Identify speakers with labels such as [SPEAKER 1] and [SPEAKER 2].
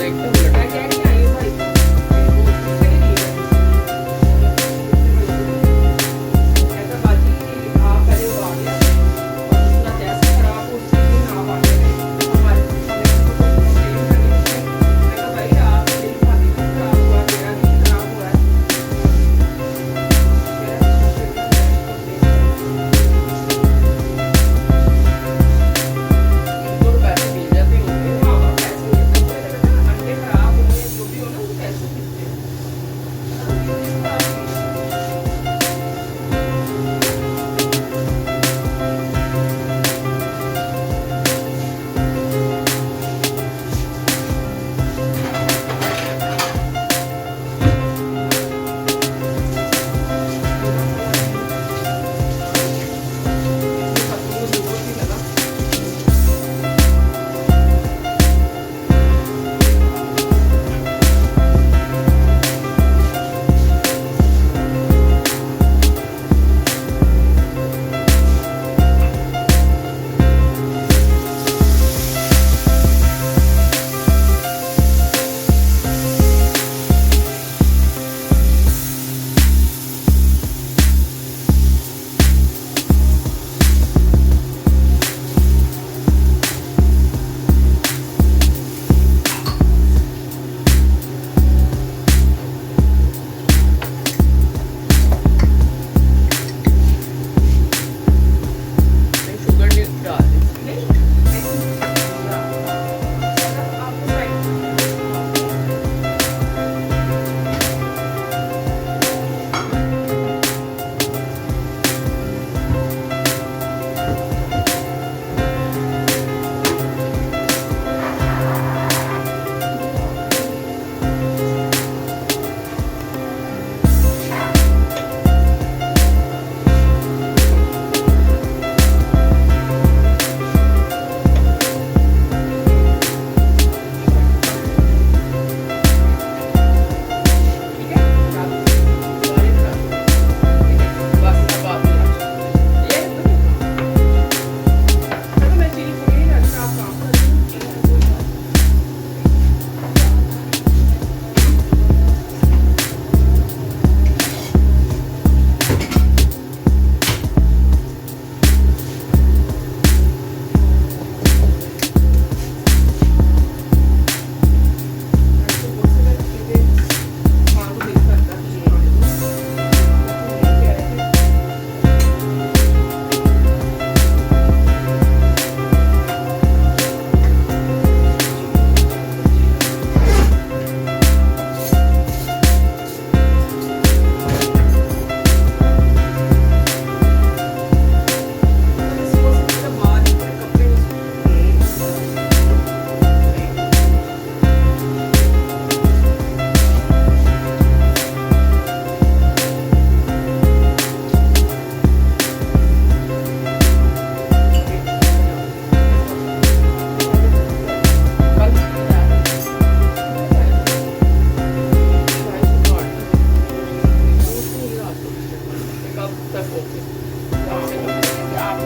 [SPEAKER 1] मैं कह के आई हूँ भाई को, वो कहीं नहीं है। ऐसा बाजी आप पहले वो आ गया और उसका जैसे खराब हो उससे भी आप आ गए हमारे हमें तो कंप्लेन करनी है। मैं कहा भाई आप मेरी भाभी का खराब हुआ मेरा नहीं खराब हुआ है।
[SPEAKER 2] इनको पैसे मिल जाते होंगे।
[SPEAKER 1] हाँ पैसे मिलते हैं ना, अंडे खराब हो गए जो भी हो ना वो पैसे मिलते हैं।
[SPEAKER 2] शुगर नहीं डाल दी।
[SPEAKER 1] नहीं आपको साइड ठीक है
[SPEAKER 2] सारी बना दो। बस अब आप
[SPEAKER 1] ये चलो मैं चीनी पूरी अच्छा आप काम कर
[SPEAKER 2] कब तक ओके?
[SPEAKER 1] आप